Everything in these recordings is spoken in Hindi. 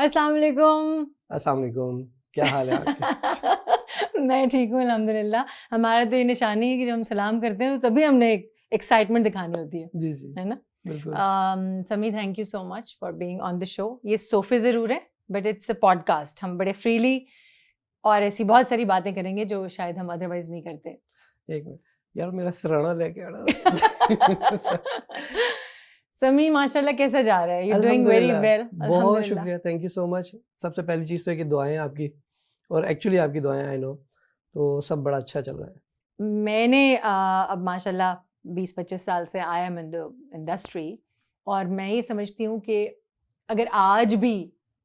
अस्सलाम वालेकुम। अस्सलाम वालेकुम, क्या हाल है आपके? मैं ठीक हूँ अल्हम्दुलिल्लाह। हमारा तो ये निशानी है कि जब हम सलाम करते हैं तो तभी हमने एक एक्साइटमेंट दिखानी होती जी, जी, है ना? बिल्कुल। समी thank you so much for being on the show. ये सोफे ज़रूर है बट इट्स अ पॉडकास्ट। हम बड़े फ्रीली और ऐसी बहुत सारी बातें करेंगे जो शायद हम अदरवाइज़ नहीं करते। एक मिनट, यार मेरा सिरहाना लेके आना। समी माशाल्लाह कैसा जा रहा है? यू डूइंग वेरी अल्हम्दुलिल्लाह, वेल बहुत अल्हम्दुलिल्लाह। शुक्रिया, थैंक यू सो मच। सबसे पहली चीज़ तो है कि दुआएँ आपकी और एक्चुअली आपकी दुआएँ आई नो, तो सब बड़ा अच्छा चल रहा है। मैंने अब माशाल्लाह 20-25 साल से I am in the industry और मैं ये समझती हूँ कि अगर आज भी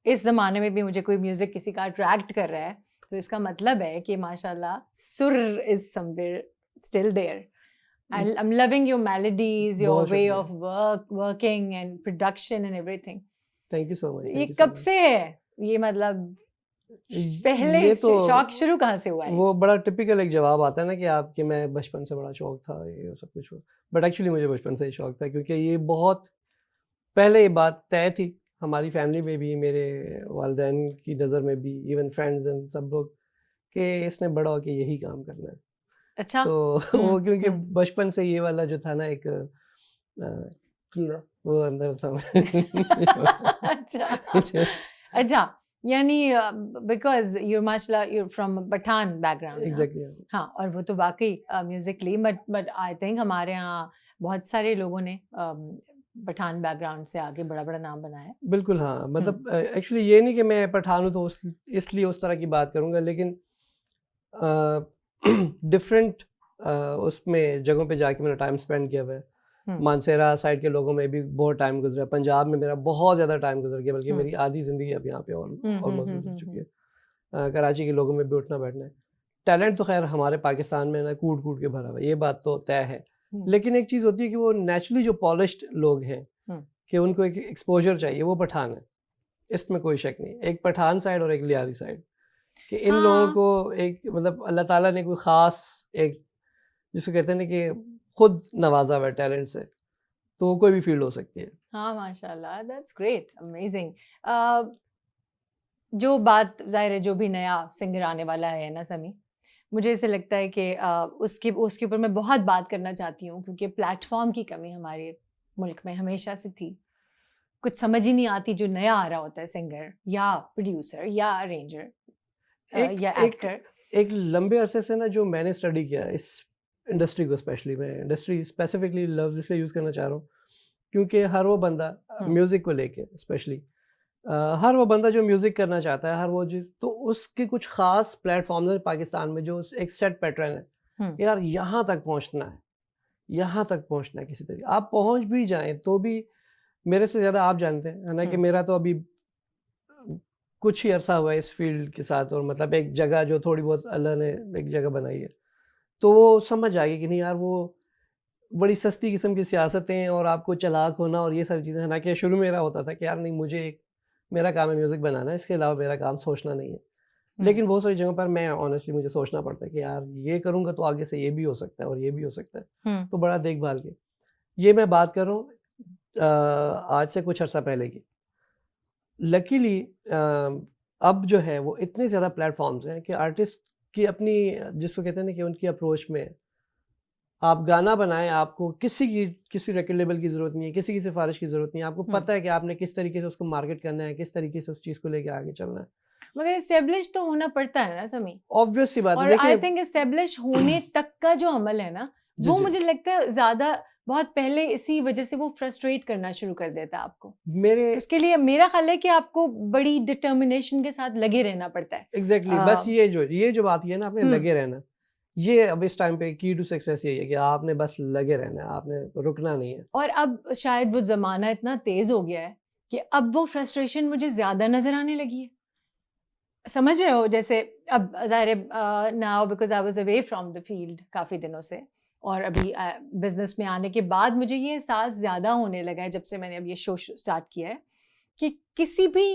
इस ज़माने में भी मुझे कोई म्यूज़िक किसी का अट्रैक्ट कर रहा है तो इसका मतलब है कि माशाल्लाह सुर is somewhere still there. I am loving your melodies, your बहुत वे शुक्रिया, of working and production and everything. Thank you so much, ये थैंक यू सो कब मच। से है? ये मतलब पहले ये तो शौक शुरू कहाँ से हुआ है? वो बड़ा टिपिकल एक जवाब आता है ना कि आपके मैं बचपन से बड़ा शौक था ये सब कुछ। बट एक्चुअली मुझे बचपन से ही शौक था क्योंकि ये बहुत पहले ये बात तय थी हमारी फैमिली में भी, मेरे वालिदैन की नज़र में भी, इवन फ्रेंड्स एंड सब लोग, कि इसने बड़ा होके यही काम करना है। अच्छा। तो वो क्योंकि बचपन से ये वाला जो था ना एक कीड़ा वो अंदर था। अच्छा अच्छा, यानी बिकॉज यू माशाल्लाह यू फ्रॉम पठान बैकग्राउंड ना। एग्जैक्टली। हाँ, और वो तो वाकई म्यूजिकली बट आई थिंक हमारे यहाँ बहुत सारे लोगों ने पठान बैकग्राउंड से आगे बड़ा बड़ा नाम बनाया है। बिल्कुल हाँ, मतलब एक्चुअली ये नहीं कि मैं पठान हूँ तो इसलिए उस तरह की बात करूँगा, लेकिन डिफरेंट उसमें जगहों पे जाके मैंने टाइम स्पेंड किया हुआ है। मानसेरा साइड के लोगों में भी बहुत टाइम गुजरा, पंजाब में मेरा बहुत ज़्यादा टाइम गुजर गया, बल्कि मेरी आधी ज़िंदगी अब यहाँ पे ऑलमोस्ट गुजर चुकी है। कराची के लोगों में भी उठना बैठना है। टैलेंट तो खैर हमारे पाकिस्तान में ना कूट कूट के भरा हुआ है, ये बात तो तय है। लेकिन एक चीज़ होती है कि वो नेचुरली जो पॉलिश्ड लोग हैं कि उनको एक एक्सपोजर चाहिए, वो पठान है, इसमें कोई शक नहीं। एक पठान साइड और एक लियारी साइड, कि इन लोगों को एक मतलब अल्लाह ताला ने कोई ख़ास एक जिसको कहते हैं ना कि खुद नवाजा हुआ है टैलेंट से, तो कोई भी फील्ड हो सकती है। हाँ माशाल्लाह, दैट्स ग्रेट, अमेजिंग। जो बात जाहिर है जो भी नया सिंगर आने वाला है ना समी, मुझे ऐसे लगता है कि उसके उसके ऊपर मैं बहुत बात करना चाहती हूँ क्योंकि प्लेटफॉर्म की कमी हमारे मुल्क में हमेशा से थी। कुछ समझ ही नहीं आती जो नया आ रहा होता है सिंगर या प्रोड्यूसर या अरेंजर एक या एक एक्टर। एक लंबे अरसे से ना जो मैंने स्टडी किया है इस इंडस्ट्री को, स्पेशली मैं इंडस्ट्री स्पेसिफिकली लफ्ज़ इसलिए यूज़ करना चाह रहा हूँ क्योंकि हर वो बंदा म्यूज़िक को लेके स्पेशली हर वो बंदा जो म्यूज़िक करना चाहता है, हर वो चीज़, तो उसके कुछ ख़ास प्लेटफॉर्म्स हैं पाकिस्तान में जो एक सेट पैटर्न है, यार यहाँ तक पहुँचना है, यहाँ तक पहुँचना है किसी तरीके। आप पहुँच भी जाएँ तो भी मेरे से ज़्यादा आप जानते हैं, है ना, कि मेरा तो अभी कुछ ही अरसा हुआ है इस फील्ड के साथ, और मतलब एक जगह जो थोड़ी बहुत अल्लाह ने एक जगह बनाई है, तो वो समझ आ गई कि नहीं यार वो बड़ी सस्ती किस्म की सियासतें और आपको चालाक होना और ये सारी चीज़ें हैं ना, कि शुरू में मेरा होता था कि यार नहीं, मुझे एक मेरा काम है म्यूज़िक बनाना, इसके अलावा मेरा काम सोचना नहीं है। लेकिन बहुत सारी जगहों पर मैं ऑनेस्टली मुझे सोचना पड़ता है कि यार ये करूँगा तो आगे से ये भी हो सकता है और ये भी हो सकता है, तो बड़ा देखभाल के। ये मैं बात कर रहा हूँ आज से कुछ अर्सा पहले की। लकीली अब जो है वो इतने ज़्यादा प्लेटफ़ॉर्म्स हैं कि आर्टिस्ट की अपनी जिसको कहते हैं ना कि उनकी अप्रोच में आप गाना बनाएँ, आपको किसी रिकॉर्ड लेबल की ज़रूरत नहीं है, किसी की सिफ़ारिश की ज़रूरत नहीं है। आपको पता है कि आपने किस तरीके से उसको मार्केट करना है, किस तरीके से उस चीज़ को लेके आगे चलना है। मगर एस्टेब्लिश तो होना पड़ता है ना समी, ऑब्वियस सी बात है, और आई देखिए थिंक एस्टेब्लिश होने तक का जो अमल है ना, जी, वो जी। मुझे लगता है ज़्यादा बहुत पहले इसी वजह से वो फ्रस्ट्रेट करना शुरू कर देता है आपको। मेरे उसके लिए मेरा ख़्याल है कि आपको बड़ी डिटर्मिनेशन के साथ लगे रहना पड़ता है। एग्ज़ैक्टली बस ये जो बात है ना, आपने लगे रहना। ये अब इस टाइम पे की टू सक्सेस यही है कि आपने बस लगे रहना है, आपने रुकना नहीं है। और अब शायद वो ज़माना इतना तेज़ हो गया है कि अब वो फ्रस्ट्रेशन मुझे ज़्यादा नज़र आने लगी है। समझ रहे हो? जैसे अब ज़ाहिर है now because I was away from the field काफ़ी दिनों से, और अभी बिज़नेस में आने के बाद मुझे ये एहसास ज़्यादा होने लगा है जब से मैंने अब ये शो स्टार्ट किया है कि किसी भी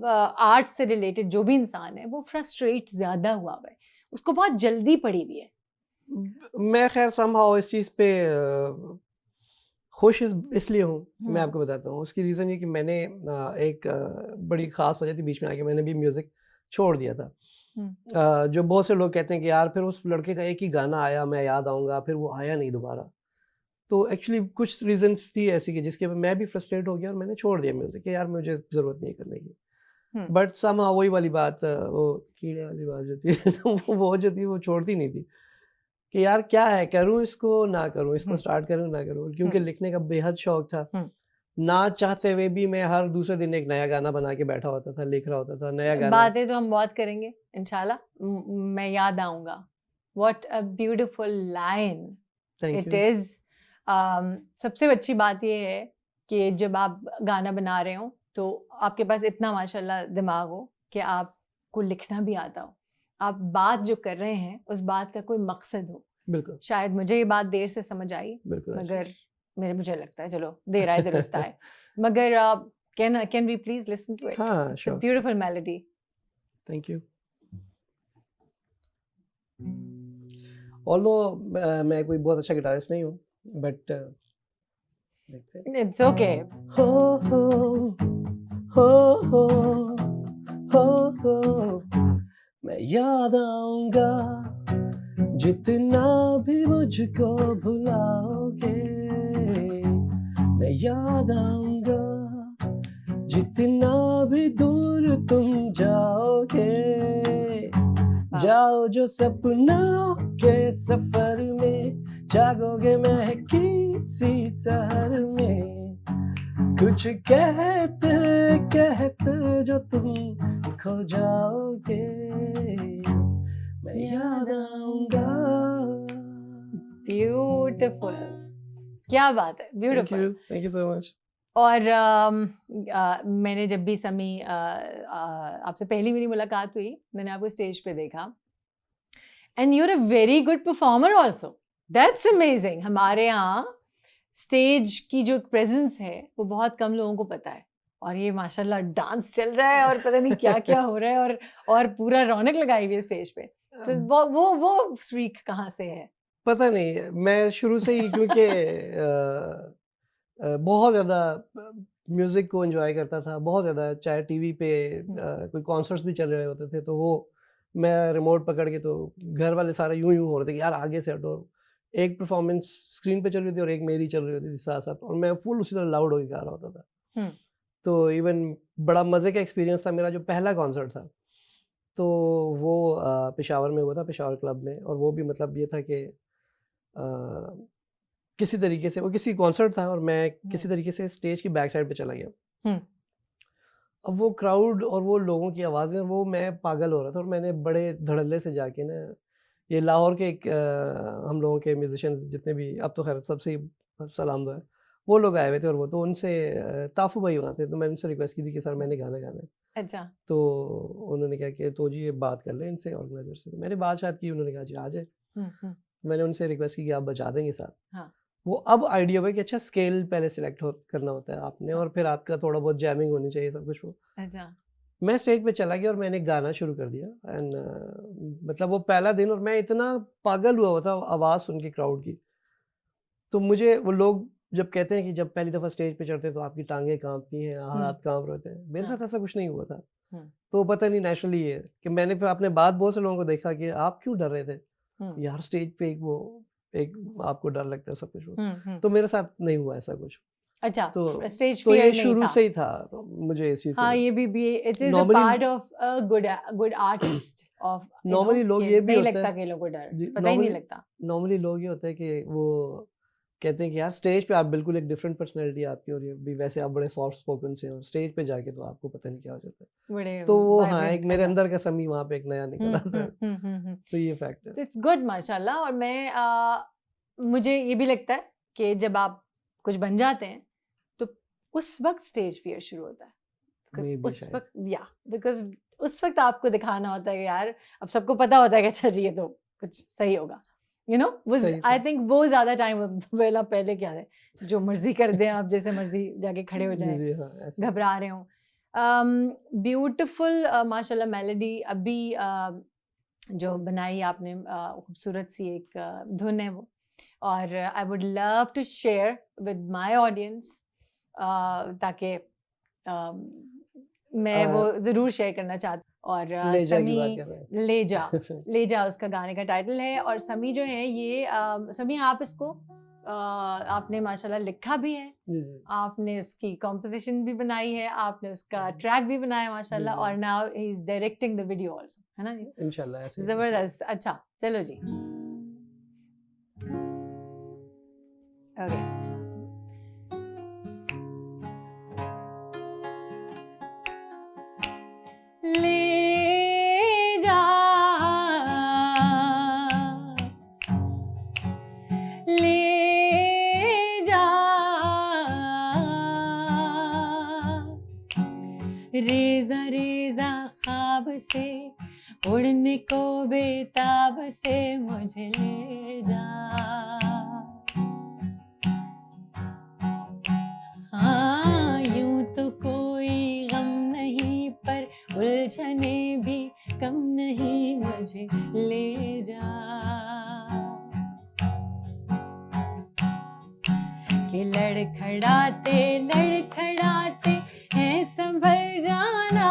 आर्ट से रिलेटेड जो भी इंसान है वो फ्रस्ट्रेट ज़्यादा हुआ है, उसको बहुत जल्दी पड़ी हुई है। मैं ख़ैर समहाउ इस चीज़ पे खुश इसलिए हूँ, मैं हम्म, आपको बताता हूँ। उसकी रीज़न ये कि मैंने एक बड़ी ख़ास वजह थी बीच में आके मैंने भी म्यूज़िक छोड़ दिया था। जो बहुत से लोग कहते हैं कि यार फिर उस लड़के का एक ही गाना आया, मैं याद आऊँगा, फिर वो आया नहीं दोबारा। तो एक्चुअली कुछ रीज़न्स थी ऐसी कि जिसके मैं भी फ्रस्ट्रेट हो गया और मैंने छोड़ दिया म्यूज़िक कि यार मुझे ज़रूरत नहीं करने की। बट समहाउ वही वाली बात, वो कीड़े वाली बात जो थी तो वो जो थी वो छोड़ती नहीं थी कि यार क्या है, करूँ इसको ना करूँ, इसको स्टार्ट करूँ ना करूँ, क्योंकि लिखने का बेहद शौक था। ना चाहते हुए भी मैं हर दूसरे दिन एक नया गाना बना के बैठा होता था, लिख रहा होता था, नया गाना। बातें तो हम बहुत करेंगे इंशाल्लाह। मैं याद आऊंगा। What a beautiful line thank it you. Is. सबसे अच्छी बात ये है कि जब आप गाना बना रहे हो तो आपके पास इतना माशाल्लाह दिमाग हो कि आपको लिखना भी आता हो, आप बात जो कर रहे हैं उस बात का कोई मकसद हो। बिल्कुल, शायद मुझे ये बात देर से समझ आई, बिल्कुल अच्छा। मगर मुझे लगता है चलो देर आए दुरुस्त आए। मगर can we please listen to it? हाँ, it's a sure. Beautiful melody. Thank you. Although मैं कोई बहुत अच्छा गिटारिस्ट नहीं हूँ, बट देखते हैं। It's okay. हो हो हो हो हो हो, मैं याद आऊंगा जितना भी मुझको भुलाओगे, मैं याद आऊंगा जितना भी दूर तुम जाओगे। जाओ जो सपनों के सफर में, जागोगे महकी सी शहर में, कुछ कहते कहते जो तुम खो जाओगे, मैं याद आऊंगा। ब्यूटीफुल, क्या बात है, thank beautiful. You so much. और मैंने जब भी समी आपसे पहली मेरी मुलाकात हुई, मैंने आपको स्टेज पे देखा and you are a very good performer also. That's amazing. हमारे यहाँ स्टेज की जो प्रेजेंस है वो बहुत कम लोगों को पता है, और ये माशाल्लाह डांस चल रहा है और पता नहीं क्या क्या हो रहा है, और पूरा रौनक लगाई हुई है स्टेज पे। तो वो स्ट्रीक कहाँ से है? पता नहीं, मैं शुरू से ही क्योंकि बहुत ज़्यादा म्यूज़िक को एन्जॉय करता था, बहुत ज़्यादा, चाहे टीवी पे कोई कॉन्सर्ट्स भी चल रहे होते थे तो वो मैं रिमोट पकड़ के, तो घर वाले सारे यूँ हो रहे थे कि यार आगे से हटो। एक परफॉर्मेंस स्क्रीन पे चल रही थी और एक मेरी चल रही होती थी साथ-साथ, और मैं फुल उसी तरह लाउड होके गा रहा होता था। तो इवन बड़ा मज़े का एक्सपीरियंस था मेरा जो पहला कॉन्सर्ट था। तो वो पेशावर में हुआ था, पेशावर क्लब में, और वो भी मतलब ये था कि किसी तरीके से वो किसी कॉन्सर्ट था और मैं किसी तरीके से स्टेज की बैक साइड पे चला गया। अब वो क्राउड और वो लोगों की आवाज़ें, वो मैं पागल हो रहा था, और मैंने बड़े धड़ल्ले से जाके ना, ये लाहौर के एक हम लोगों के म्यूजिशियंस जितने भी, अब तो खैर सबसे ही सलाम दो है, वो लोग आए हुए थे, और वो तो उनसे ताफू भाई वहाँ थे, तो मैंने उनसे रिक्वेस्ट की थी कि सर मैंने गाना गाना है। अच्छा। तो उन्होंने कहा कि तो जी ये बात कर ले इनसे, ऑर्गेनाइजर से। तो मैंने बात शायद की, उन्होंने कहा जी आ जाए। मैंने उनसे रिक्वेस्ट की कि आप बजा देंगे साथ। हाँ। वो अब आइडिया हुआ कि अच्छा स्केल पहले सिलेक्ट करना होता है आपने, और फिर आपका थोड़ा बहुत जैमिंग होनी चाहिए, सब कुछ। वो अच्छा। मैं स्टेज पे चला गया और मैंने गाना शुरू कर दिया, एंड मतलब वो पहला दिन, और मैं इतना पागल हुआ था आवाज़ सुन के क्राउड की। तो मुझे वो लोग जब कहते हैं कि जब पहली दफ़ा स्टेज पे चढ़ते हैं तो आपकी टांगें काँपती हैं, हाथ काँप रहे होते हैं, मेरे साथ ऐसा कुछ नहीं हुआ था। तो पता नहीं नेचुरली है कि मैंने फिर अपने बाद बहुत से लोगों को देखा कि आप क्यों डर रहे थे? यार स्टेज पे एक आपको डर लगता है, सब कुछ वो। तो मेरे साथ नहीं हुआ ऐसा कुछ। अच्छा, तो स्टेज तो ये फियर नहीं शुरू था। से ही था, तो मुझे इस चीज़ का हाँ, ये भी it is a normally part of a good artist of normally लोग ये भी नहीं होता लगता है कि लोगों को डर, जी, पता ही नहीं लगता। नॉर्मली लोग ये होता है कि वो कहते हैं कि यार स्टेज पे आप बिल्कुल एक डिफरेंट पर्सनैलिटी आपकी, और ये भी वैसे आप बड़े सॉफ्ट स्पोकन से, और स्टेज पे जाके तो आपको पता नहीं क्या हो जाता है। बड़े तो वो हाँ, एक वाइब्रेंट। मेरे अच्छा। अंदर का समी वहाँ पे एक नया निकल आता है। तो ये फैक्ट है। इट्स गुड माशाल्लाह। और मुझे ये भी लगता है कि जब आप कुछ बन जाते हैं तो उस वक्त स्टेज फियर शुरू होता है, मे बिकॉज बी उस शायद। वक्त बिकॉज उस वक्त आपको दिखाना होता है कि यार अब सबको पता होता है कि अच्छा जी ये तो कुछ सही होगा, सही आई से। थिंक वो ज्यादा टाइम वेला पहले क्या है, जो मर्जी कर दें आप, जैसे मर्जी जाके खड़े हो जी, जाएं, जी, हाँ, ऐसे। घबरा रहे हो। ब्यूटिफुल माशाल्लाह मेलोडी। अभी जो बनाई आपने खूबसूरत सी एक धुन है वो, और I would love to share with my audience, ताकि मैं वो ज़रूर शेयर करना चाहती हूँ। और ले जा की समी बात कर रहे हैं। ले जा उसका गाने का टाइटल है। और समी जो है ये समी, आप इसको आपने माशाल्लाह लिखा भी है, जी जी आपने उसकी कॉम्पोजिशन भी बनाई है, आपने उसका ट्रैक भी बनाया माशाल्लाह, जी। और now he is directing the video also, है ना जी? इंशाल्लाह ऐसे ही। जबरदस्त। अच्छा चलो जी, ओके। ले जा, ले जा, रेजा रेजा ख्वाब से उड़ने को बेताब से मुझे ले जा। हाँ यूं तो कोई गम नहीं, पर उलझने भी कम नहीं, मुझे ले जा। कि लड़खड़ाते लड़खड़ाते हैं संभल जाना,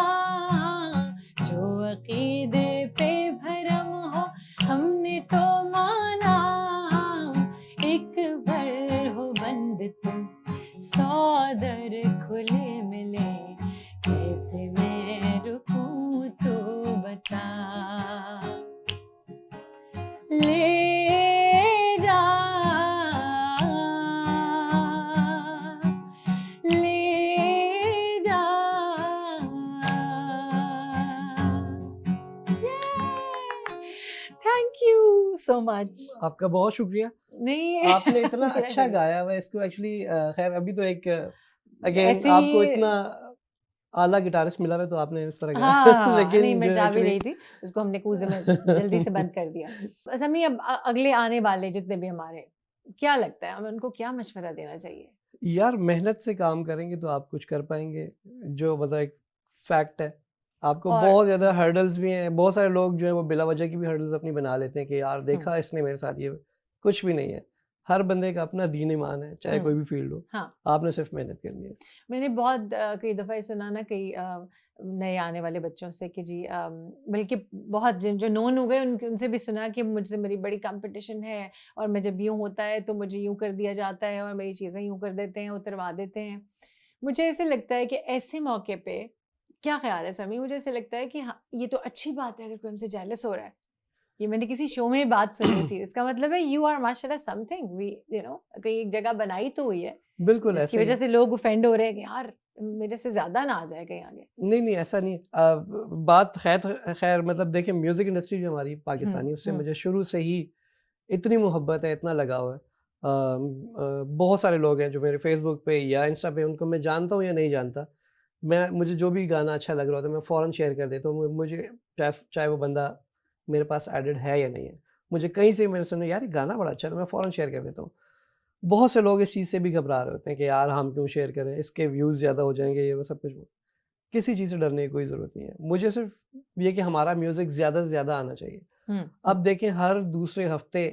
जो अकीदे पे भरम हो हमने तो माना, एक बार हो बंद तुम 100 दर खुले मिले, कैसे मैं रुकूं तो बता। ले जा, ले जा। Thank you so much. आपका बहुत शुक्रिया। नहीं आपने इतना बड़ा अच्छा शुक्रिया। गाया हुआ है इसको एक्चुअली। खैर अभी तो एक अगेन ऐसे आपको ही इतना आला गिटारिस्ट मिला है तो आपने इस तरह हाँ, गाया। हाँ, नहीं लेकिन मैं जो जा भी एक्चुअली रही थी, उसको हमने कूजे में जल्दी से बंद कर दिया। समी, अब अगले आने वाले जितने भी हमारे, क्या लगता है हमें उनको क्या मशवरा देना चाहिए? यार मेहनत से काम करेंगे तो आप कुछ कर पाएंगे, जो मतलब एक फैक्ट है। आपको और बहुत ज़्यादा हर्डल्स भी हैं, बहुत सारे लोग जो है वो बिला वजह की भी हर्डल्स अपनी बना लेते हैं कि यार देखा इसने मेरे साथ ये, कुछ भी नहीं है। हर बंदे का अपना दीन ईमान है, चाहे कोई भी फील्ड हो। हाँ, आपने सिर्फ मेहनत करनी है। मैंने बहुत कई दफ़ा ये सुना ना, कई नए आने वाले बच्चों से कि जी बल्कि बहुत जिन जो नोन हो गए उनसे भी सुना कि मुझसे मेरी बड़ी कंपटीशन है, और मैं जब यूँ होता है तो मुझे यूँ कर दिया जाता है, और मेरी चीज़ें यूँ कर देते हैं, उतरवा देते हैं। मुझे ऐसे लगता है कि ऐसे मौके पे क्या ख़्याल है समी? मुझे ऐसे लगता है कि हाँ, ये तो अच्छी बात है अगर कोई हमसे जेलस हो रहा है। ये मैंने किसी शो में बात सुनी थी। इसका मतलब है यू आर माशाल्लाह समथिंग, वी यू नो कहीं एक जगह बनाई तो हुई है, बिल्कुल जिसकी ऐसा ही वजह है। से लोग ऑफेंड हो रहे हैं कि यार मेरे से ज़्यादा ना आ जाए कहीं आगे। नहीं, नहीं ऐसा नहीं है। बात खैर मतलब देखिए म्यूज़िक इंडस्ट्री जो हमारी पाकिस्तानी, उससे मुझे शुरू से ही इतनी मोहब्बत है, इतना लगाव है। बहुत सारे लोग हैं जो मेरे फ़ेसबुक पे या इंस्टा पे, उनको मैं जानता हूँ या नहीं जानता, मुझे जो भी गाना अच्छा लग रहा होता है मैं फ़ौरन शेयर कर देता हूँ। मुझे चाहे वो बंदा मेरे पास एडेड है या नहीं है। मुझे कहीं से मैंने सुना यार ये गाना बड़ा अच्छा है, तो मैं फ़ौरन शेयर कर देता हूँ। बहुत से लोग इस चीज़ से भी घबरा रहे होते हैं कि यार हम क्यों शेयर करें, इसके व्यूज़ ज़्यादा हो जाएँगे, ये वो सब कुछ। किसी चीज़ से डरने की कोई ज़रूरत नहीं है। मुझे सिर्फ़ ये कि हमारा म्यूज़िक ज़्यादा से ज़्यादा आना चाहिए। अब देखें हर दूसरे हफ़्ते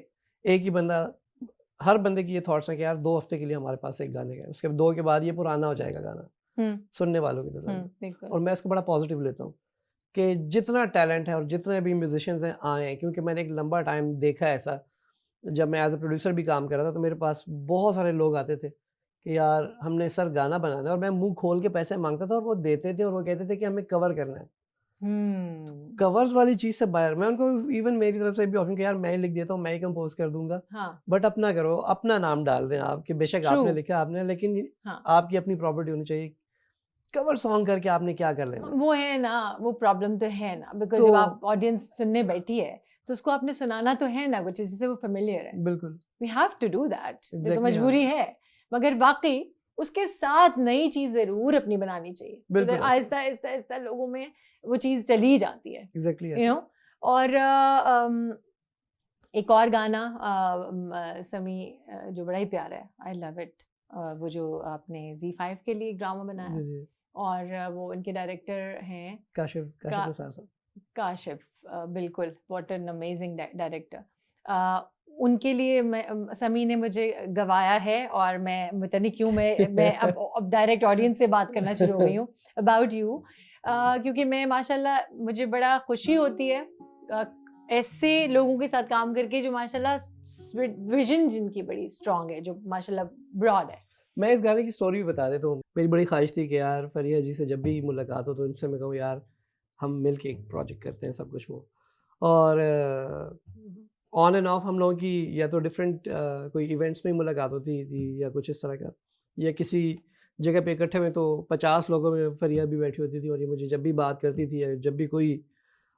एक ही बंदा, हर बंदे की ये थॉट्स हैं कि यार 2 हफ़्ते के लिए हमारे पास एक गाने का है, उसके 2 के बाद ये पुराना हो जाएगा गाना, सुनने वालों की नज़र में। बिल्कुल। और मैं इसको बड़ा पॉज़िटिव लेता हूँ कि जितना टैलेंट है और जितने भी म्यूज़िशियंस हैं आएँ, क्योंकि मैंने एक लंबा टाइम देखा है ऐसा, जब मैं एज़ अ प्रोड्यूसर भी काम कर रहा था तो मेरे पास बहुत सारे लोग आते थे कि यार हमने सर गाना बनाना है, और मैं मुँह खोल के पैसे माँगता था और वो देते थे और वो कहते थे कि हमें कवर करना है। कवर्स वाली चीज़ से बाहर मैं उनको इवन मेरी तरफ से भी ऑप्शन कि यार मैं ही लिख देता हूँ, मैं ही कंपोज़ कर दूँगा। हाँ, बट अपना करो, अपना नाम डाल दें आप कि बेशक ट्रू। आपने लिखा आपने, लेकिन हाँ, आपकी अपनी प्रॉपर्टी होनी चाहिए। कवर सॉन्ग करके आपने क्या कर लेना है? वो है ना, वो प्रॉब्लम तो है ना, बिकॉज़ तो जब आप ऑडियंस सुनने बैठी है, तो उसको आपने सुनाना तो है ना कुछ जिससे वो फ़ैमिलियर है। बिल्कुल, we have to do that, ये तो एग्ज़ैक्टली हाँ, मजबूरी है। मगर वाक़ई उसके साथ नई चीज़ ज़रूर अपनी बनानी चाहिए। सो बिल्कुल दैट ऐसे ही, आहिस्ता-आहिस्ता लोगों में वो चीज़ चली जाती है, एग्ज़ैक्टली यू ऐसे ही। नो। और एक और गाना समी जो बड़ा ही प्यारा है, आई लव इट, वो जो आपने ज़ी5 के लिए एक ड्रामा बनाया, जी, जी। और वो इनके डायरेक्टर हैं काशिफ़ का निसार साहब। काशिफ़, बिल्कुल, व्हाट एन अमेजिंग डायरेक्टर। उनके लिए समी ने मुझे गवाया है और मैं पता नहीं क्यों मैं अब डायरेक्ट ऑडियंस से बात करना शुरू हो गई हूँ अबाउट यू, क्योंकि मैं माशाल्लाह मुझे बड़ा खुशी होती है ऐसे लोगों के साथ काम करके जो माशाल्लाह विजन जिनकी बड़ी स्ट्रांग है, जो माशाल्लाह ब्रॉड है। मैं इस गाने की स्टोरी भी बता देता हूँ। मेरी बड़ी ख्वाहिश थी कि यार फरिया जी से जब भी मुलाकात हो तो इनसे मैं कहूँ यार हम मिल के एक प्रोजेक्ट करते हैं सब कुछ वो। और ऑन एंड ऑफ हम लोगों की या तो डिफरेंट कोई इवेंट्स में मुलाकात होती थी या कुछ इस तरह का, या किसी जगह पे इकट्ठे में तो 50 लोगों में फरिया भी बैठी होती थी और ये मुझे जब भी बात करती थी या जब भी कोई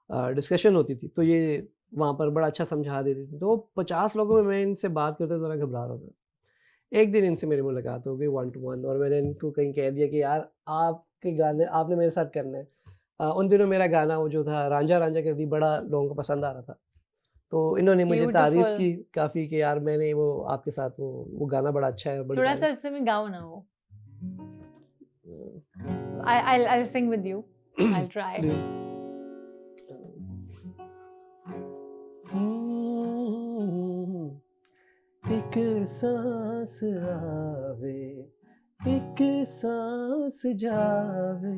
डिस्कशन होती थी तो ये वहाँ पर बड़ा अच्छा समझा देती थी। तो 50 लोगों में मैं इनसे बात करते थोड़ा घबरा रहा था। एक दिन इनसे मेरी मुलाकात हो गई 1 to 1 और मैंने इनको कहीं कह दिया कि यार आपके गाने आपने मेरे साथ करना है। उन दिनों मेरा गाना वो जो था रांझा रांझा कर दी बड़ा लोगों को पसंद आ रहा था। तो इन्होंने मुझे तारीफ़ Beautiful. की काफ़ी कि यार मैंने वो आपके साथ वो गाना बड़ा अच्छा है। बड़ी थोड़ा सा तारीफ़ इससे में गाओ ना वो। I'll sing with you. I'll try. एक सांस आवे एक सांस जावे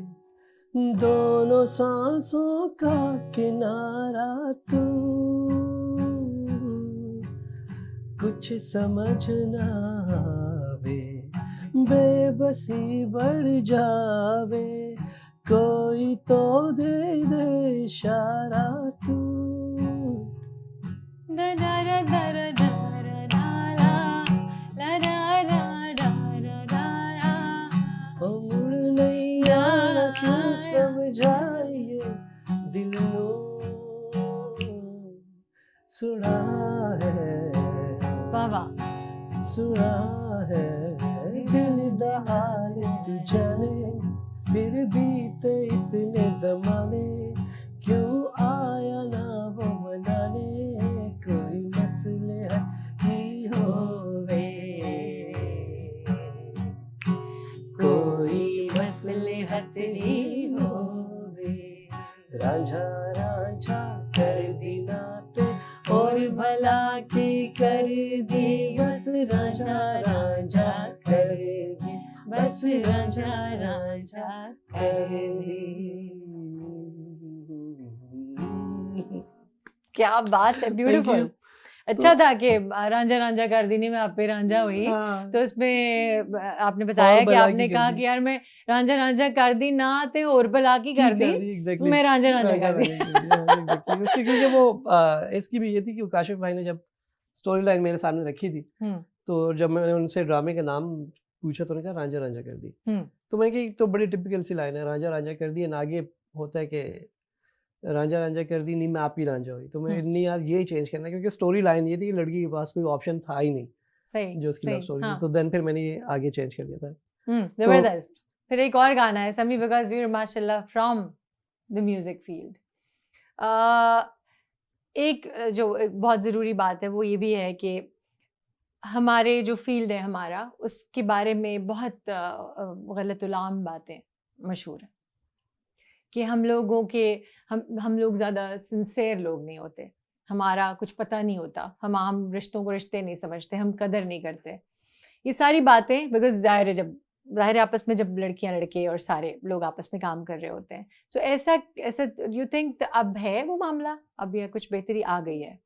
दोनों सांसों का किनारा तू कुछ समझ ना आवे बेबसी बढ़ जावे कोई तो दे दे इशारा तू मुड़ नहीं आना क्यों समझाइए दिल नो सुना है वाह वाह। सुना है दिल दा हाल तू जाने फिर भी तो इतने ज़माने क्यों आया ना वो मनाने कोई मसले की होवे कोई मसलहत दी होवे रांझा रांझा कर दी नाते और भला की कर दी बस रांझा रांझा कर दी बस रांझा रांझा कर दी। क्या बात है, ब्यूटीफुल। अच्छा था कि रांझा रांझा कर दी नहीं मैं आप पे रांझा हुई। हाँ। तो उसमें आपने बताया कि आपने कहा कि यार मैं रांझा रांझा कर दी ना ते और भला की कर दी एग्जैक्टली मैं रांझा रांझा कर दी। उसकी क्योंकि वो इसकी भी ये थी कि काशिफ भाई ने जब स्टोरी लाइन मेरे सामने रखी थी तो जब मैंने उनसे ड्रामे का नाम पूछा तो उन्होंने कहा रांझा रांझा कर दी। तो मैंने कहा तो बड़ी टिपिकल सी लाइन है रांझा रांझा कर दी, आगे होता है कि रांझा रांझा कर दी नहीं मैं आप ही रांझा हुई। तो मैं नहीं यार ये चेंज करना है क्योंकि स्टोरी लाइन ये थी कि लड़की के पास कोई ऑप्शन था ही नहीं सही जो उसकी लव सही स्टोरी हाँ। थी। तो देन फिर मैंने ये आगे चेंज कर दिया था। जबरदस्त। फिर एक और गाना है समी बिकॉज यू आर माशाल्लाह फ्रॉम द म्यूजिक फील्ड। एक जो एक बहुत ज़रूरी बात है वो ये भी है कि हमारे जो फील्ड है हमारा उसके बारे में बहुत गलत उलाम बातें मशहूर हैं कि हम लोगों के हम लोग ज़्यादा सिंसेयर लोग नहीं होते, हमारा कुछ पता नहीं होता, हम रिश्तों को रिश्ते नहीं समझते, हम कदर नहीं करते। ये सारी बातें बिकॉज ज़ाहिर है आपस में जब लड़कियां लड़के और सारे लोग आपस में काम कर रहे होते हैं। सो ऐसा यू थिंक अब है वो मामला, अब यह कुछ बेहतरी आ गई है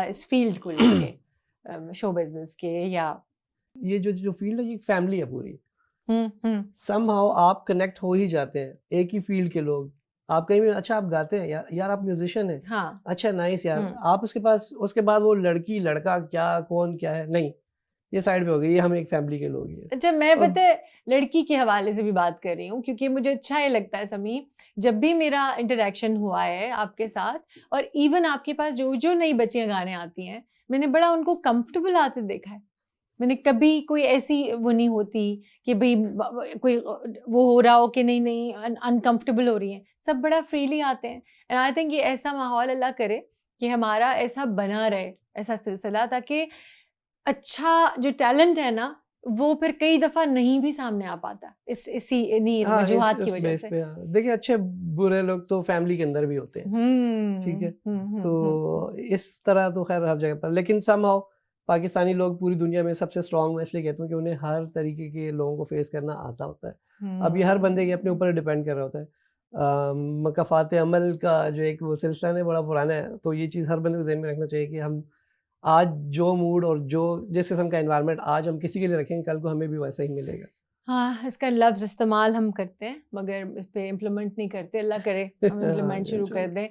इस फील्ड को लेके शो बिजनेस के, या ये जो फील्ड है ये फैमिली है पूरी। समहाउ आप कनेक्ट हो ही जाते हैं, एक ही फील्ड के लोग। आप कहीं भी अच्छा आप गाते हैं यार आप म्यूजिशियन हैं, हाँ अच्छा नाइस यार आप उसके बाद वो लड़की लड़का क्या कौन क्या है नहीं, ये साइड पे हो गई, ये हम एक फैमिली के लोग हैं। अच्छा मैं पता है लड़की के हवाले से भी बात कर रही हूँ क्योंकि मुझे अच्छा ही लगता है समी, जब भी मेरा इंटरेक्शन हुआ है आपके साथ और इवन आपके पास जो जो नई बच्चियां गाने आती हैं मैंने बड़ा उनको कंफर्टेबल आते देखा है। मैंने कभी कोई ऐसी वो नहीं होती कि भाई कोई वो हो रहा हो कि नहीं अनकंफर्टेबल हो रही हैं, सब बड़ा फ्रीली आते हैं। एंड आई थिंक ये ऐसा माहौल अल्लाह करे कि हमारा ऐसा बना रहे ऐसा सिलसिला, ताकि अच्छा जो टैलेंट है ना वो फिर कई दफा नहीं भी सामने आ पाता इसी इन्हीं हाँ, वजूहात की इस वजह बेस से। पे हाँ। देखिए अच्छे बुरे लोग तो फैमिली के अंदर भी होते हैं, ठीक है? तो इस तरह तो खैर हर जगह पर, लेकिन समहाउ पाकिस्तानी लोग पूरी दुनिया में सबसे स्ट्रांग मैं इसलिए कहता हूँ कि उन्हें हर तरीके के लोगों को फेस करना आता होता है। अब ये हर बंदे के अपने ऊपर डिपेंड कर रहा होता है। मकाफात अमल का जो एक वो सिलसिला है बड़ा पुराना है, तो ये चीज़ हर बंदे को ज़हन में रखना चाहिए कि हम आज जो मूड और जो जिस किस्म का एनवायरनमेंट आज हम किसी के लिए रखेंगे, कल को हमें भी वैसा ही मिलेगा। हाँ, इसका लफ्ज़ इस्तेमाल हम करते हैं मगर इस पे इम्प्लीमेंट नहीं करते। अल्लाह करे हम इम्प्लीमेंट शुरू कर दें।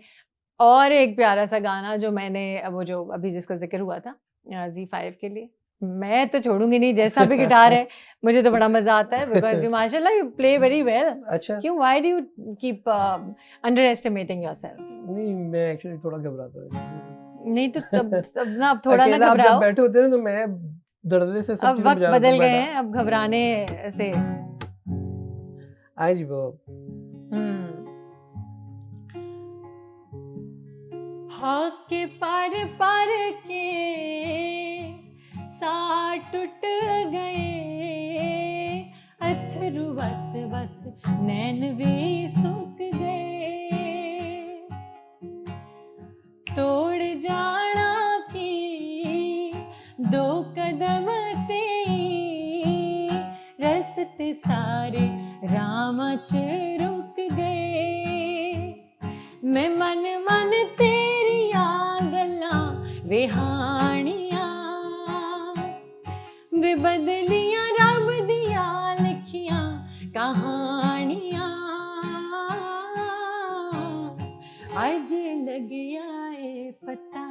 और एक प्यारा सा गाना जो मैंने वो जो अभी जिसका ज़िक्र हुआ था ज़ी5 के लिए, मैं तो छोड़ूंगी नहीं जैसा भी गिटार है, मुझे तो बड़ा मज़ा आता है बिकॉज़ यू माशाल्लाह यू प्ले वेरी वेल। अच्छा। क्यों, why do you keep under estimating yourself? नहीं, मैं एक्चुअली थोड़ा घबराता हूँ। नहीं तो तब ना आप थोड़ा ना अकेला आप जब घबराओ। बैठे होते हैं ना, तो मैं धड़ल्ले से सब अब चीज़ें वक्त बजा रहा था, बदल गए बैठा। हैं, अब घबराने से हाँ जी, वो हाँ के पार पार के साथ टूट गए, अथरू बस बस नैन भी सूख गए, तोड़ जाना की दो कदम ते रस्ते सारे राम च रुक गए, मैं मन मन तेरिया गल्लां विहानियां वे बदलियां रब दिया लिखियां कहानियां, अज लग आए पता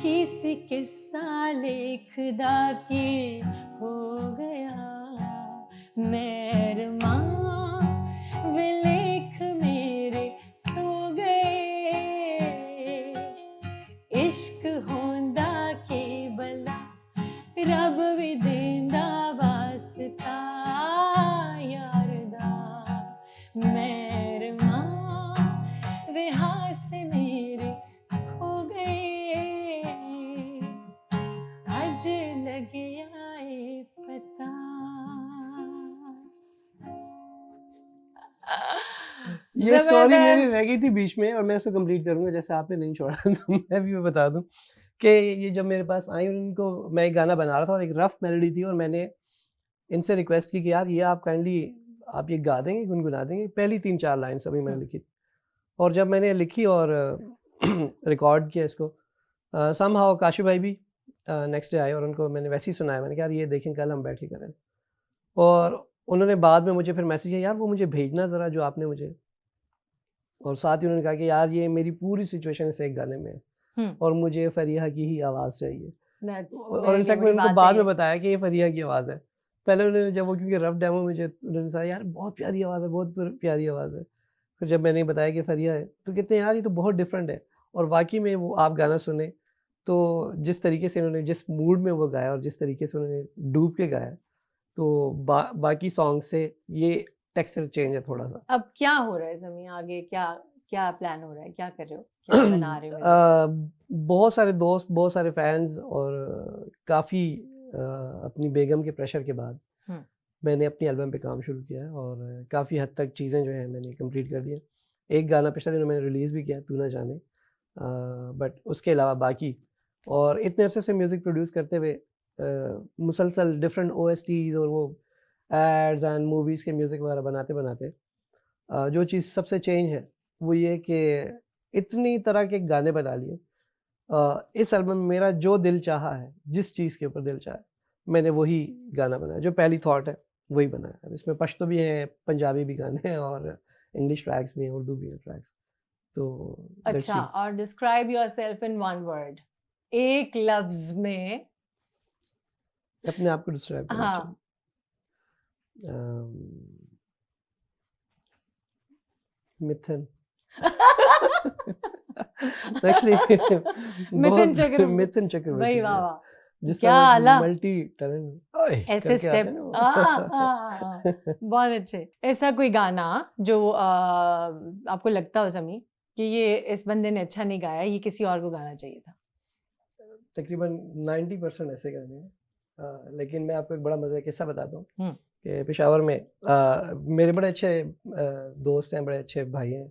किस किस्सा लिखदा की हो गया, मेहरमा वे लेख मेरे सो गए, इश्क होंदा के बला रब भी देंदा वास्ता यार दा, मेहरमा वे हास मेरे खो गए, आज लग आए पता। ये स्टोरी मेरी रह गई थी बीच में और मैं इसको कंप्लीट करूंगा, जैसे आपने नहीं छोड़ा तो मैं भी बता दूं कि ये जब मेरे पास आई और इनको मैं एक गाना बना रहा था और एक रफ मेलोडी थी और मैंने इनसे रिक्वेस्ट की कि यार ये आप काइंडली आप ये गा देंगे, गुनगुना देंगे, पहली 3-4 लाइन सभी मैंने लिखी। और जब मैंने लिखी और रिकॉर्ड किया इसको, समहाउ काशी भाई भी नेक्स्ट डे आए और उनको मैंने वैसे ही सुनाया, मैंने कहा यार ये देखें कल हम बैठ के करें, और उन्होंने बाद में मुझे फिर मैसेज किया यार वो मुझे भेजना ज़रा जो आपने मुझे, और साथ ही उन्होंने कहा कि यार ये मेरी पूरी सिचुएशन इस एक गाने में है और मुझे फरिया की ही आवाज़ चाहिए। और इनफैक्ट मैंने उनको बाद में बताया कि ये फरिया की आवाज़ है। पहले उन्होंने जब वो क्योंकि रफ डेमो मुझे उन्होंने कहा यार बहुत प्यारी आवाज़ है, बहुत प्यारी आवाज़ है। फिर जब मैंने बताया कि फरिया है तो कहते हैं यार ये तो बहुत डिफरेंट है, और वाकई में वो आप गाना सुने तो जिस तरीके से उन्होंने जिस मूड में वो गाया और जिस तरीके से उन्होंने डूब के गाया, तो बाकी सॉन्ग से ये टेक्सचर चेंज है थोड़ा सा। अब क्या हो रहा है ज़मी, आगे क्या क्या प्लान हो रहा है, क्या कर रहे हो, क्या बना रहे हो? बहुत सारे दोस्त, बहुत सारे फैंस और काफ़ी अपनी बेगम के प्रेशर के बाद मैंने अपनी एल्बम पे काम शुरू किया है और काफ़ी हद तक चीज़ें जो हैं मैंने कंप्लीट कर दी हैं। एक गाना पिछले दिनों मैंने रिलीज़ भी किया, तू ना जाने, बट उसके अलावा बाकी और इतने अरसे से म्यूज़िक प्रोड्यूस करते हुए मुसलसल डिफरेंट OSTs और वो एड्स एंड मूवीज़ के म्यूज़िक वगैरह बनाते बनाते जो चीज़ सबसे चेंज है वो ये कि इतनी तरह के गाने बना लिए। इस एल्बम में मेरा जो दिल चाहा है, जिस चीज़ के ऊपर दिल चाहा है, मैंने वही गाना बनाया, जो पहली थॉट है वही बनाया। अब इसमें पश्तो भी हैं, पंजाबी भी गाने हैं और इंग्लिश ट्रैक्स भी हैं, उर्दू भी हैं ट्रैक्स। तो अच्छा, और describe yourself in one word, एक लफ्ज में अपने आप को डिस्क्राइब करना। हाँ, मिथुन एक्चुअली मिथुन चक्रवर्ती, मिथुन चक्रवर्ती भाई वाह वाह, क्या आला मल्टी टैलेंट ऐसे स्टेप बहुत अच्छे। ऐसा कोई गाना जो आपको लगता हो ज़मी कि ये इस बंदे ने अच्छा नहीं गाया, ये किसी और को गाना चाहिए था? तकरीबन 90% ऐसे गाने हैं लेकिन मैं आपको एक बड़ा मज़े का किस्सा बताता हूँ हम्म। कि पेशावर में मेरे बड़े अच्छे दोस्त हैं, बड़े अच्छे भाई हैं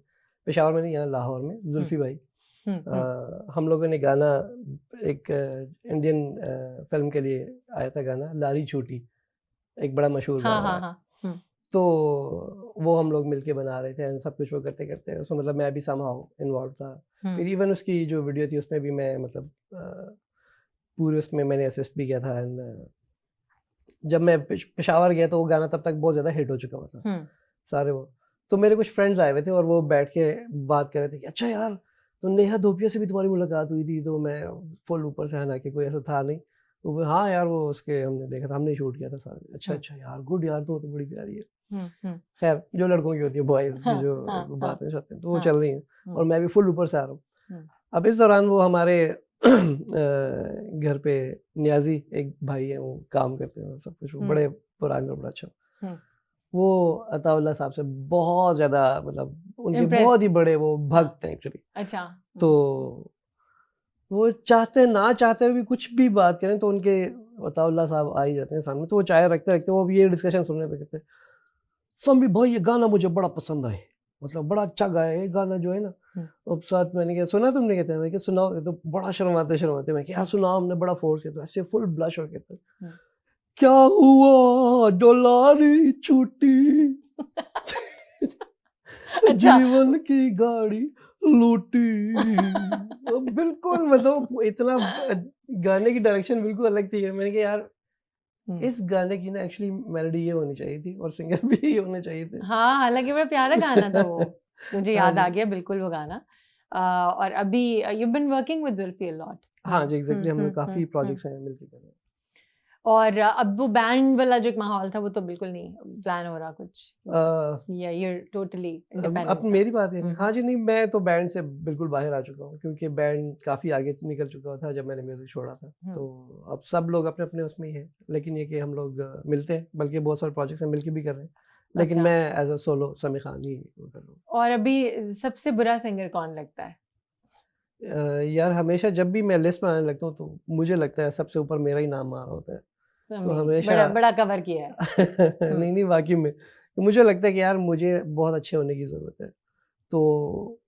पेशावर में नहीं, यहाँ लाहौर में, जुल्फी भाई। हम लोगों ने गाना एक इंडियन फिल्म के लिए आया था गाना, लारी छोटी, एक बड़ा मशहूर हाँ गाना हाँ है। हाँ। तो वो हम लोग मिलके बना रहे थे, सब कुछ वो करते करते उसमें मतलब मैं भी समहाउ इन्वॉल्व था। फिर इवन उसकी जो वीडियो थी उसमें भी मैं मतलब पूरे उसमें मैंने असिस्ट भी किया था। एंड जब मैं पेशावर गया तो वो गाना तब तक बहुत ज़्यादा हिट हो चुका हुआ था सारे वो। तो मेरे कुछ फ्रेंड्स आए हुए थे और वो बैठ के बात कर रहे थे कि अच्छा यार, तो नेहा धोपिया से भी तुम्हारी मुलाकात हुई थी? तो मैं फुल ऊपर से हना के, कोई ऐसा था नहीं। तो वो हाँ यार, वो उसके हमने देखा था, हमने शूट किया था सारे। अच्छा अच्छा यार, गुड यार, तो बड़ी प्यारी है। खैर जो लड़कों की होती है, बॉयज़ की जो बातें होती हैं तो वो चल रही हैं और मैं भी फुल ऊपर से आ रहा हूँ। अब इस दौरान वो हमारे घर पे नियाजी एक भाई है, वो काम करते हैं सब कुछ, वो बड़े पुराने और बड़ा अच्छा। वो अताउल्लाह साहब से बहुत ज़्यादा मतलब उनके बहुत ही बड़े वो भक्त हैं एक्चुअली। अच्छा। तो वो चाहते ना चाहते हुए भी कुछ भी बात करें तो उनके अताउल्लाह साहब आ ही जाते हैं सामने। तो वो चाय रखते रखते वो भी ये डिस्कशन सुनने पे कहते हैं, समी भाई ये गाना मुझे बड़ा पसंद आए, मतलब बड़ा अच्छा गाया ये गाना जो है ना। अब साथ मैंने क्या सुना, तुमने? कहते हैं मैं क्या सुनाओ। तो बड़ा शर्माते मैं क्या सुना, हमने बड़ा फोर्स किया। तो ऐसे फुल ब्लश हो कहते हैं, क्या हुआ डोलारी छूटी जीवन की गाड़ी लूटी। बिल्कुल मतलब इतना गाने की डायरेक्शन बिल्कुल अलग थी। मैंने कहा यार इस गाने की ना एक्चुअली मेलोडी ये होनी चाहिए थी और सिंगर भी ये होने चाहिए थे। हाँ, हालांकि बड़ा प्यारा गाना था वो। मुझे याद आ गया बिल्कुल वो गाना। और अभी you been working with Zulfi a lot. हाँ जी, एग्जैक्टली। हम लोग काफी प्रोजेक्ट्स हैं मिलकर कर रहे हैं। और अब वो बैंड वाला जो एक माहौल था वो तो बिल्कुल नहीं प्लान हो रहा कुछ, या you're totally अब independent मेरी बात है। हाँ जी, नहीं मैं तो बैंड से बिल्कुल बाहर आ चुका हूँ क्योंकि बैंड काफ़ी आगे निकल चुका था जब मैंने म्यूज़िक छोड़ा था। तो अब सब लोग अपने अपने उसमें ही हैं, लेकिन ये कि हम लोग मिलते हैं, बल्कि बहुत सारे प्रोजेक्ट्स हैं मिलके भी कर रहे हैं। लेकिन अच्छा। मैं एज अ सोलो समी खान ही वो कर रहा हूँ। और अभी सबसे बुरा सिंगर कौन लगता है? यार हमेशा जब भी मैं लिस्ट बनाने लगता हूँ तो मुझे लगता है सबसे ऊपर मेरा ही नाम आ रहा होता है। तो हमेशा बड़ा बड़ा कवर किया है। नहीं नहीं, वाकई में मुझे लगता है कि यार मुझे बहुत अच्छे होने की ज़रूरत है। तो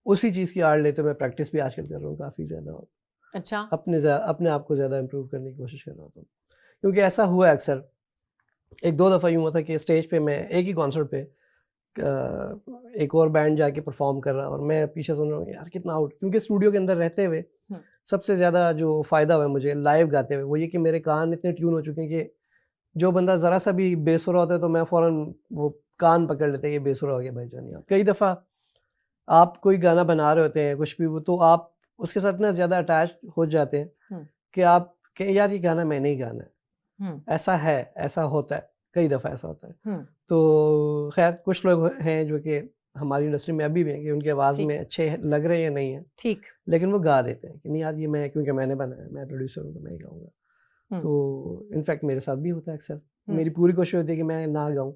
उसी चीज़ की आड़ लेते मैं प्रैक्टिस भी आजकल कर रहा हूँ काफ़ी ज़्यादा। अच्छा। अपने आप को ज़्यादा इम्प्रूव करने की कोशिश कर रहा था। क्योंकि ऐसा हुआ अक्सर, एक दो दफ़ा यूँ हुआ था कि स्टेज पे मैं एक ही कॉन्सर्ट पे एक और बैंड जाके परफॉर्म कर रहा और मैं पीछे सुन रहा हूँ यार कितना आउट। क्योंकि स्टूडियो के अंदर रहते हुए सबसे ज़्यादा जो फ़ायदा हुआ मुझे लाइव गाते हुए वो ये कि मेरे कान इतने ट्यून हो चुके हैं कि जो बंदा ज़रा सा भी बेसुरा होता है तो मैं फ़ौरन वो कान पकड़ लेते हैं, ये बेसुरा हो गया भाईजान। आप कई दफ़ा आप कोई गाना बना रहे होते हैं कुछ भी, वो तो आप उसके साथ इतना ज़्यादा अटैच हो जाते हैं कि आप कहें यार ये गाना मैंने ही गाना है। ऐसा है, ऐसा होता है, कई दफ़ा ऐसा होता है। तो खैर कुछ लोग हैं जो कि हमारी इंडस्ट्री में अभी भी हैं कि उनकी आवाज़ में अच्छे लग रहे हैं या नहीं है, ठीक, लेकिन वो गा देते हैं कि नहीं यार ये मैं, क्योंकि मैंने बनाया, मैं प्रोड्यूसर हूँ तो मैं ही गाऊंगा। तो इनफैक्ट मेरे साथ भी होता है अक्सर। मेरी पूरी कोशिश होती है कि मैं ना गाऊं।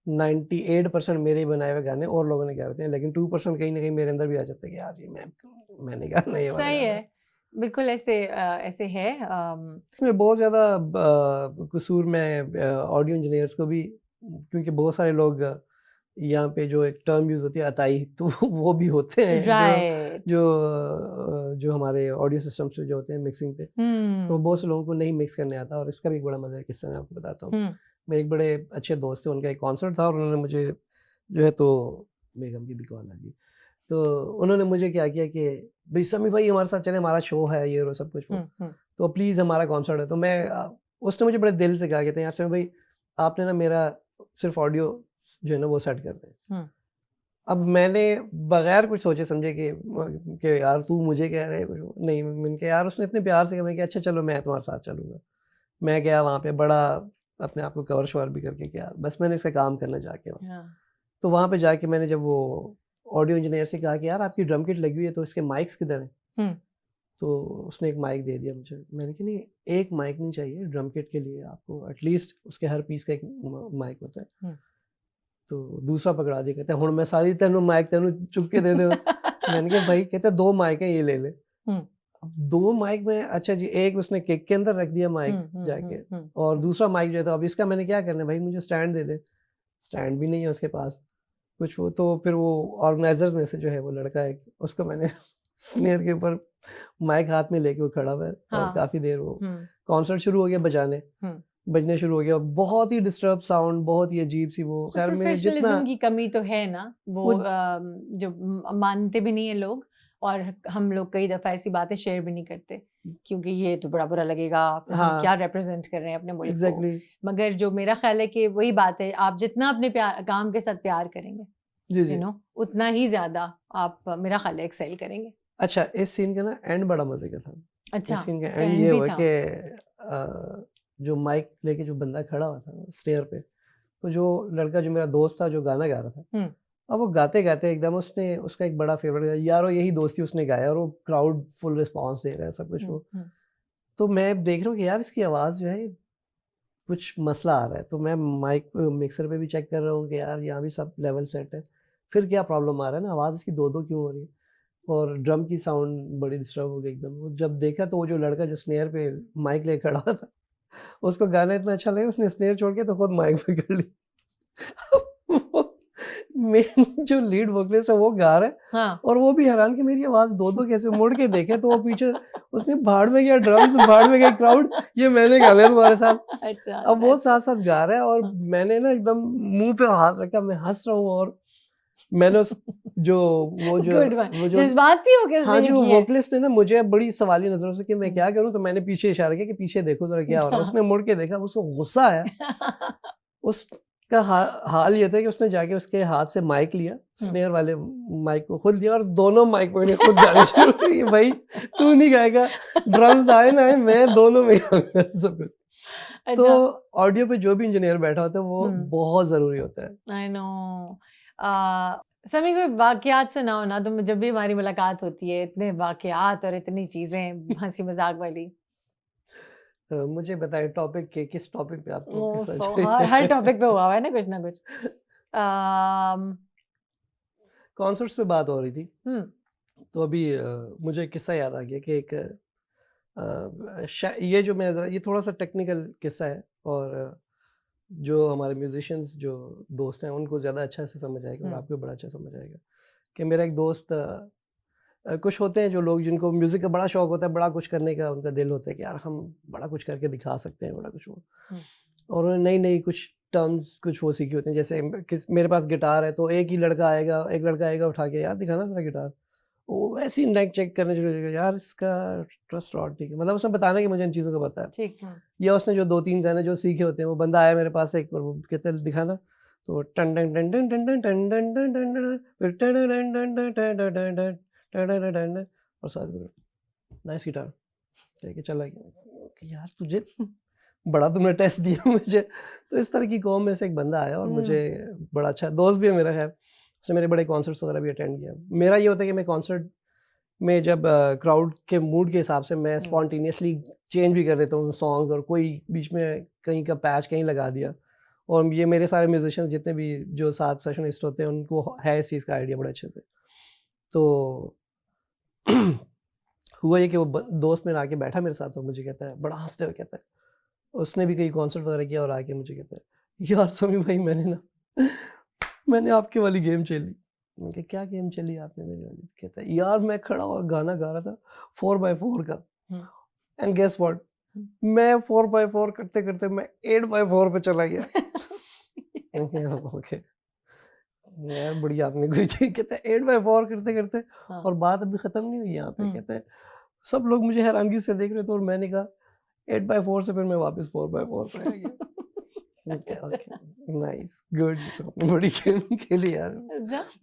98% मेरे ही बनाए हुए गाने और लोगों ने गाए होते हैं, लेकिन 2% कहीं ना कहीं मेरे अंदर भी आ जाता है कि यार ये मैंने गाना, ये सही है। बिल्कुल ऐसे ऐसे है। इसमें बहुत ज़्यादा कसूर में ऑडियो इंजीनियर्स को भी, क्योंकि बहुत सारे लोग यहाँ पे जो एक टर्म यूज़ होती है अताई, तो वो भी होते हैं जो हमारे ऑडियो सिस्टम से जो होते हैं मिक्सिंग पे। तो बहुत से लोगों को नहीं मिक्स करने आता। और इसका भी एक बड़ा मज़ा है, किस्सा मैं आपको बताता हूँ। मेरे एक बड़े अच्छे दोस्त थे, उनका एक कॉन्सर्ट था और उन्होंने मुझे जो है, तो बेगम की भी कॉल आ गई, तो उन्होंने मुझे क्या किया कि भाई समी भाई हमारे साथ चले, हमारा शो है ये और सब कुछ, तो प्लीज़ हमारा कॉन्सर्ट है। तो मैं उसने मुझे बड़े दिल से कहा कहते हैं यार समी भाई आपने ना मेरा सिर्फ ऑडियो जो है ना वो सेट कर दें। अब मैंने बगैर कुछ सोचे समझे कि यार तू मुझे कह रहे है कुछ नहीं, मैंने कहा यार, उसने इतने प्यार से कहा अच्छा चलो मैं तुम्हारे साथ चलूँगा। मैं गया वहाँ पे, बड़ा अपने आप को कवर शवर भी करके गया, बस मैंने इसका काम करना जाके तो वहाँ पे जाके मैंने जब वो ऑडियो इंजीनियर से कहा कि यार आपकी ड्रम किट लगी हुई है तो इसके माइक्स किधर हैं? तो उसने एक माइक दे दिया मुझे। मैंने कहा नहीं, एक माइक नहीं चाहिए ड्रम किट के लिए, आपको एटलीस्ट उसके हर पीस का एक माइक होता है। तो दूसरा पकड़ा दिया, कहते हुण मैं सारी तेनों माइक तेनों चुप के दे दूँ। मैंने कहा भाई, कहते 2 माइक हैं ये ले ले। अब 2 माइक में अच्छा जी, एक उसने किक के अंदर रख दिया माइक जाके, और दूसरा माइक जो है, तो अब इसका मैंने क्या करना है भाई, मुझे स्टैंड दे दे। स्टैंड भी नहीं है उसके पास कुछ। वो तो फिर वो ऑर्गेनाइजर्स में से जो है वो लड़का एक, उसको मैंने स्नेयर के ऊपर माइक हाथ में लेके वो खड़ा हुआ है, और हाँ। काफी देर वो कॉन्सर्ट शुरू हो गया, बजने शुरू हो गया, बहुत ही डिस्टर्ब साउंड, बहुत ही अजीब सी वो। खैर मैं जितना प्रोफेशनलिज्म की कमी तो है ना, वो जो मानते भी नहीं है लोग, और हम लोग कई दफा ऐसी बातें शेयर भी नहीं करते क्योंकि ये तो बड़ा बुरा लगेगा, फिर हम क्या रिप्रेजेंट कर रहे हैं अपने मुल्क एग्जैक्टली को। मगर जो मेरा ख्याल है कि वही बात है, आप जितना अपने काम के साथ प्यार करेंगे, जी जी, उतना ही ज्यादा आप, मेरा ख्याल है, एक्सेल करेंगे। अच्छा इस सीन का ना एंड बड़ा मजे का था। अच्छा, इस सीन का इसका एंड end ये भी हुआ था। कि जो माइक लेके जो बंदा खड़ा हुआ था स्टेयर पे, तो जो लड़का जो मेरा दोस्त था जो गाना गा रहा था, अब वो गाते गाते एकदम उसने उसका एक बड़ा फेवरेट यारो यही दोस्ती उसने गाया, और वो क्राउड फुल रिस्पॉन्स दे रहा है सब कुछ वो। तो मैं देख रहा हूँ कि यार इसकी आवाज़ जो है कुछ मसला आ रहा है, तो मैं माइक मिक्सर पे भी चेक कर रहा हूँ कि यार यहाँ भी सब लेवल सेट है, फिर क्या प्रॉब्लम आ रहा है ना, आवाज़ इसकी दो क्यों हो रही है, और ड्रम की साउंड बड़ी डिस्टर्ब हो गई एकदम। वो जब देखा तो वो जो लड़का जो स्नेयर पे माइक ले खड़ा था, उसको गाना इतना अच्छा लगा, उसने स्नेयर छोड़ के तो खुद माइक पे कर ली। मेन जो लीड वोकलिस्ट है वो गा रहा है, हाँ। और वो भी हैरान कि मेरी आवाज़ दो कैसे मुड़ के देखे, तो वो पीछे उसने भाड़ में गया, ड्रम्स भाड़ में गई, क्राउड ये मैंने गा लिया तुम्हारे साथ। अच्छा, अब वो साथ साथ गा रहा है, और मैंने ना एकदम मुंह पे हाथ रखा, मैं हंस रहा हूँ, और मैंने उस वो जो जज्बाती हो गया, हाँ जो वोकलिस्ट है ना, मुझे बड़ी सवाली नजरों से कि मैं क्या करूं, तो मैंने पीछे इशारा किया कि पीछे देखो जरा क्या हो रहा है। उसने मुड़ के देखा, उसको गुस्सा आया। उसका हाल ये था कि उसने जाके उसके हाथ से माइक लिया, स्नेयर वाले माइक को खुद लिया, और दोनों माइक मैंने खुद गाने शुरू किए। भाई तू नहीं गाएगा, ड्रम्स आए ना आए, मैं दोनों में गाऊंगा सब कुछ। तो ऑडियो पे जो भी इंजीनियर बैठा होता है वो बहुत जरूरी होता है। I know. समी कोई वाकयात सुनाओ ना, तो जब भी हमारी मुलाकात होती है इतने वाकयात और इतनी चीजें हंसी मजाक वाली। मुझे बताए टॉपिक के किस टॉपिक पे आपको किस्सा चाहिए? हर टॉपिक पे हुआ है ना कुछ ना कुछ। कॉन्सर्ट्स पे बात हो रही थी, तो अभी मुझे एक किस्सा याद आ गया कि एक ये जो मैं ये थोड़ा सा टेक्निकल किस्सा है, और जो हमारे म्यूजिशियंस जो दोस्त हैं उनको ज़्यादा अच्छा से समझ आएगा, और आपको बड़ा अच्छा समझ आएगा। कि मेरा एक दोस्त, कुछ होते हैं जो लोग जिनको म्यूज़िक का बड़ा शौक होता है, बड़ा कुछ करने का उनका दिल होता है कि यार हम बड़ा कुछ करके दिखा सकते हैं, बड़ा कुछ वो, और उन्होंने नई कुछ टर्म्स कुछ वो सीखी होती हैं। जैसे मेरे पास गिटार है, तो एक लड़का आएगा उठा के, यार दिखाना तेरा गिटार, वो ऐसे ही नेक चेक करने शुरू हो, यार इसका ट्रस्ट रॉड ठीक है, मतलब उसने बताना कि मुझे इन चीज़ों का पता है, ठीक है। या उसने जो 2-3 गाने जो सीखे होते हैं, वो बंदा आया मेरे पास एक, और वो कहते हैं दिखाना, तो टन टन टन टन टन टन टन टन टन टन फिर टन टन टन टन टन टन टन, और साथ में नाइस गिटार कह के चला गया कि यार तुझे बड़ा तुमने टेस्ट दिया मुझे। तो इस तरह की कौम में से एक बंदा आया, और मुझे बड़ा अच्छा दोस्त भी है मेरा, खैर उसने मेरे बड़े कॉन्सर्ट्स वगैरह भी अटेंड किया। मेरा ये होता है कि मैं कॉन्सर्ट में जब क्राउड के मूड के हिसाब से मैं स्पॉन्टेनियसली चेंज भी कर देता हूँ सॉन्ग्स, और कोई बीच में कहीं का पैच कहीं लगा दिया, और ये मेरे सारे म्यूजिशियंस जितने भी जो साथ सेशनिस्ट होते हैं उनको है इस चीज़ का आइडिया बड़ा अच्छे से। तो हुआ ये कि वो दोस्त मेरा आके बैठा मेरे साथ, और मुझे कहता है, बड़ा हंसते हुए कहता है, उसने भी कई कॉन्सर्ट वगैरह किया, और आके मुझे कहता है, यार समी भाई मैंने आपकी वाली गेम खेली। मैं कहा क्या गेम चली आपने मेरी वाली? कहता है यार मैं खड़ा हुआ गाना गा रहा था 4x4 का, एंड गेस व्हाट, मैं 4x4 करते करते मैं 8x4 पे चला गया। ओके यार बड़ी आपने कोई चीज, कहता है 8x4 करते करते, और बात अभी खत्म नहीं हुई यहाँ पे। कहता है सब लोग मुझे हैरानगी से देख रहे थे, और मैंने कहा 8x4 से फिर मैं वापस 4x4 पे आ गया। नाइस गुड, तो बड़ी गेम खेली यार।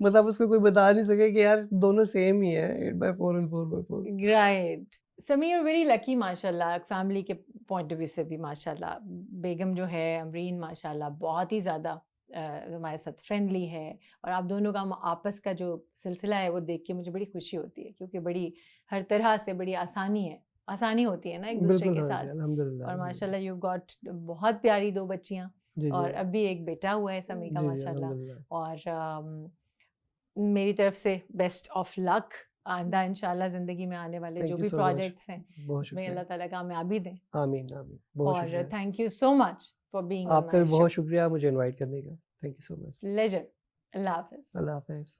मतलब उसको कोई बता नहीं सके कि यार दोनों सेम ही है, 8x4 और 4x4। राइट। समी यू आर वेरी लकी माशाल्लाह, फैमिली के पॉइंट ऑफ व्यू से भी माशाल्लाह। बेगम जो है अमरीन माशाल्लाह बहुत ही ज़्यादा हमारे साथ फ्रेंडली है, और आप दोनों का आपस का जो सिलसिला है वो देख के मुझे बड़ी खुशी होती है, क्योंकि बड़ी हर तरह से बड़ी आसानी होती है ना एक दूसरे के साथ। और माशाल्लाह यू गॉट बहुत प्यारी 2 बच्चियाँ, और अभी एक बेटा हुआ है समी का माशाल्लाह। और मेरी तरफ से बेस्ट ऑफ लक आइंदा इंशाल्लाह ज़िंदगी में आने वाले थैंक जो यू भी सो मच, प्रोजेक्ट्स हैं बहुत उसमें शुक्रिया। अल्लाह ताला कामयाबी दें। आमीन आमीन, बहुत और शुक्रिया। Thank you so much for being on आपका माय भी शो। बहुत शुक्रिया मुझे इनवाइट करने का। Thank you so much. Pleasure. अल्लाह हाफ़िज़। अल्लाह हाफ़िज़।